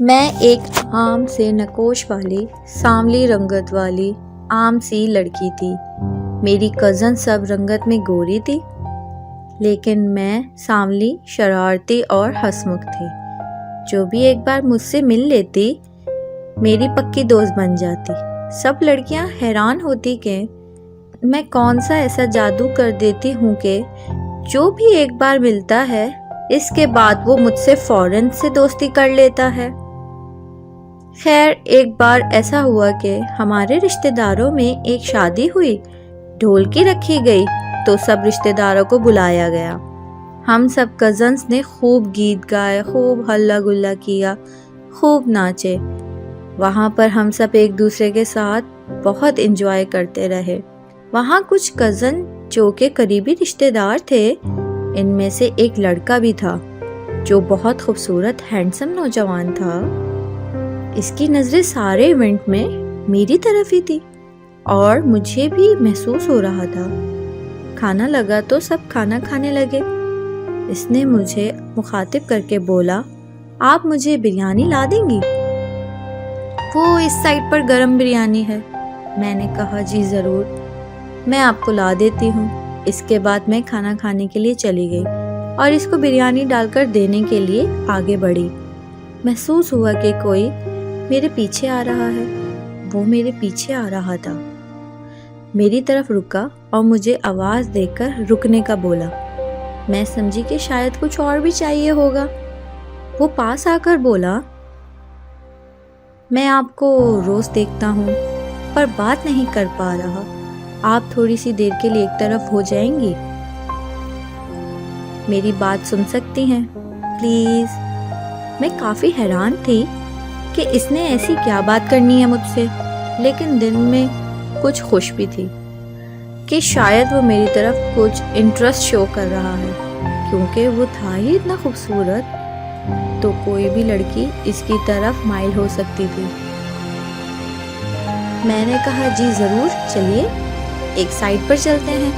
میں ایک عام سے نقوش والی سانولی رنگت والی عام سی لڑکی تھی۔ میری کزن سب رنگت میں گوری تھی، لیکن میں سانولی، شرارتی اور ہنسمکھ تھی۔ جو بھی ایک بار مجھ سے مل لیتی میری پکی دوست بن جاتی۔ سب لڑکیاں حیران ہوتی کہ میں کون سا ایسا جادو کر دیتی ہوں کہ جو بھی ایک بار ملتا ہے اس کے بعد وہ مجھ سے فوراً سے دوستی کر لیتا ہے۔ خیر، ایک بار ایسا ہوا کہ ہمارے رشتہ داروں میں ایک شادی ہوئی، ڈھولکی رکھی گئی تو سب رشتہ داروں کو بلایا گیا۔ ہم سب کزنز نے خوب گیت گائے، خوب ہلا گلا کیا، خوب ناچے۔ وہاں پر ہم سب ایک دوسرے کے ساتھ بہت انجوائے کرتے رہے۔ وہاں کچھ کزن جو کہ قریبی رشتہ دار تھے، ان میں سے ایک لڑکا بھی تھا جو بہت خوبصورت ہینڈسم نوجوان تھا۔ اس کی نظریں سارے ایونٹ میں میری طرف ہی تھی اور مجھے بھی محسوس ہو رہا تھا۔ کھانا لگا تو سب کھانا کھانے لگے۔ اس نے مجھے مخاطب کر کے بولا، آپ مجھے بریانی لا دیں گی؟ وہ اس سائڈ پر گرم بریانی ہے۔ میں نے کہا جی ضرور، میں آپ کو لا دیتی ہوں۔ اس کے بعد میں کھانا کھانے کے لیے چلی گئی اور اس کو بریانی ڈال کر دینے کے لیے آگے بڑھی۔ محسوس ہوا کہ کوئی میرے پیچھے آ رہا ہے۔ وہ میرے پیچھے آ رہا تھا، میری طرف رکا اور مجھے آواز دے کر رکنے کا بولا۔ میں سمجھی کہ شاید کچھ اور بھی چاہیے ہوگا۔ وہ پاس آ کر بولا، میں آپ کو روز دیکھتا ہوں پر بات نہیں کر پا رہا، آپ تھوڑی سی دیر کے لیے ایک طرف ہو جائیں گی؟ میری بات سن سکتی ہیں پلیز؟ میں کافی حیران تھی کہ اس نے ایسی کیا بات کرنی ہے مجھ سے، لیکن دل میں کچھ خوش بھی تھی کہ شاید وہ میری طرف کچھ انٹرسٹ شو کر رہا ہے، کیونکہ وہ تھا ہی اتنا خوبصورت تو کوئی بھی لڑکی اس کی طرف مائل ہو سکتی تھی۔ میں نے کہا جی ضرور، چلیے ایک سائڈ پر چلتے ہیں۔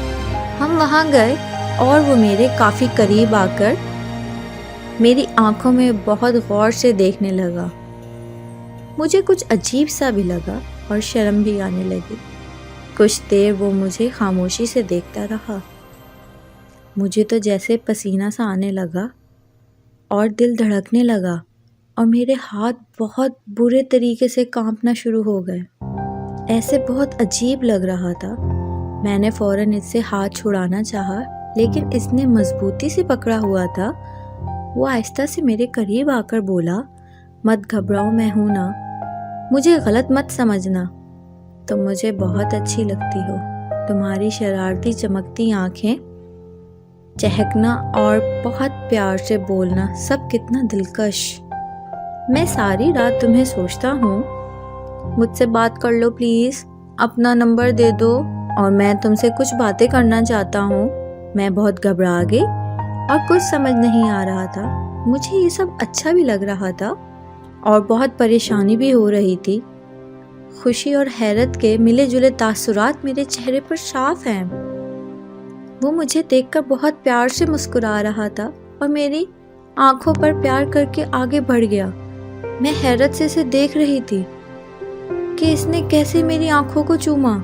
ہم وہاں گئے اور وہ میرے کافی قریب آ کر میری آنکھوں میں بہت غور سے دیکھنے لگا۔ مجھے کچھ عجیب سا بھی لگا اور شرم بھی آنے لگی۔ کچھ دیر وہ مجھے خاموشی سے دیکھتا رہا۔ مجھے تو جیسے پسینہ سا آنے لگا اور دل دھڑکنے لگا اور میرے ہاتھ بہت برے طریقے سے کانپنا شروع ہو گئے۔ ایسے بہت عجیب لگ رہا تھا۔ میں نے فوراً اس سے ہاتھ چھڑانا چاہا، لیکن اس نے مضبوطی سے پکڑا ہوا تھا۔ وہ آہستہ سے میرے قریب آ کر بولا، مت گھبراؤ، میں ہوں نا، مجھے غلط مت سمجھنا، تم مجھے بہت اچھی لگتی ہو، تمہاری شرارتی چمکتی آنکھیں، چہکنا اور بہت پیار سے بولنا سب کتنا دلکش۔ میں ساری رات تمہیں سوچتا ہوں، مجھ سے بات کر لو پلیز، اپنا نمبر دے دو اور میں تم سے کچھ باتیں کرنا چاہتا ہوں۔ میں بہت گھبرا گئی اور کچھ سمجھ نہیں آ رہا تھا۔ مجھے یہ سب اچھا بھی لگ رہا تھا اور بہت پریشانی بھی ہو رہی تھی۔ خوشی اور حیرت کے ملے جلے تاثرات میرے چہرے پر صاف ہیں۔ وہ مجھے دیکھ کر بہت پیار سے مسکرا رہا تھا اور میری آنکھوں پر پیار کر کے آگے بڑھ گیا۔ میں حیرت سے اسے دیکھ رہی تھی کہ اس نے کیسے میری آنکھوں کو چوما۔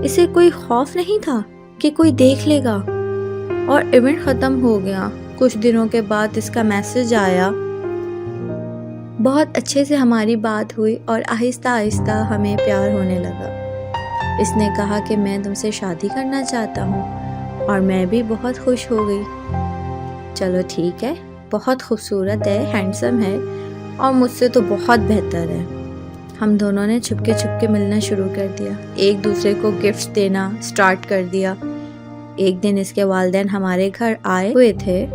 اسے کوئی خوف نہیں تھا کہ کوئی دیکھ لے گا۔ اور ایونٹ ختم ہو گیا۔ کچھ دنوں کے بعد اس کا میسج آیا۔ بہت اچھے سے ہماری بات ہوئی اور آہستہ آہستہ ہمیں پیار ہونے لگا۔ اس نے کہا کہ میں تم سے شادی کرنا چاہتا ہوں اور میں بھی بہت خوش ہو گئی۔ چلو ٹھیک ہے، بہت خوبصورت ہے، ہینڈسم ہے اور مجھ سے تو بہت بہتر ہے۔ ہم دونوں نے چھپکے چھپکے ملنا شروع کر دیا، ایک دوسرے کو گفٹس دینا سٹارٹ کر دیا۔ ایک دن اس کے والدین ہمارے گھر آئے ہوئے تھے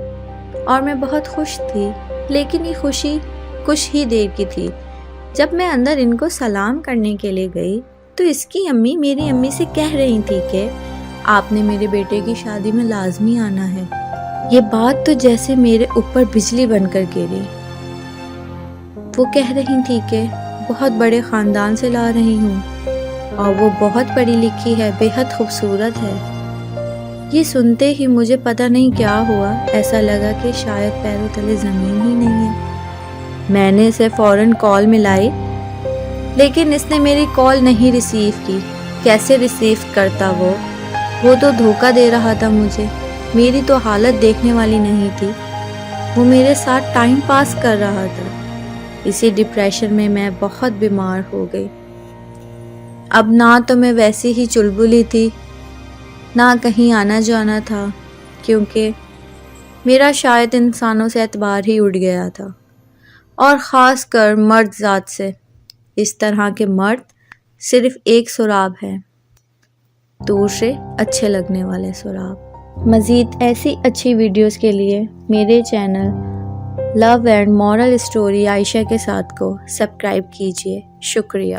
اور میں بہت خوش تھی، لیکن یہ خوشی کچھ ہی دیر کی تھی۔ جب میں اندر ان کو سلام کرنے کے لیے گئی تو اس کی امی میری امی سے کہہ رہی تھی کہ آپ نے میرے بیٹے کی شادی میں لازمی آنا ہے۔ یہ بات تو جیسے میرے اوپر بجلی بن کر گری۔ وہ کہہ رہی تھی کہ بہت بڑے خاندان سے لا رہی ہوں اور وہ بہت پڑھی لکھی ہے، بے حد خوبصورت ہے۔ یہ سنتے ہی مجھے پتہ نہیں کیا ہوا، ایسا لگا کہ شاید پیروں تلے زمین ہی نہیں ہے۔ میں نے اسے فوراً کال ملائی، لیکن اس نے میری کال نہیں ریسیو کی۔ کیسے ریسیو کرتا وہ تو دھوکہ دے رہا تھا مجھے، میری تو حالت دیکھنے والی نہیں تھی۔ وہ میرے ساتھ ٹائم پاس کر رہا تھا۔ اسی ڈپریشن میں میں بہت بیمار ہو گئی۔ اب نہ تو میں ویسی ہی چلبلی تھی، نہ کہیں آنا جانا تھا، کیونکہ میرا شاید انسانوں سے اعتبار ہی اٹھ گیا تھا، اور خاص کر مرد ذات سے۔ اس طرح کے مرد صرف ایک سراب ہے، دور سے اچھے لگنے والے سراب۔ مزید ایسی اچھی ویڈیوز کے لیے میرے channel love and moral story Ayesha کے ساتھ کو سبسکرائب کیجیے۔ شکریہ۔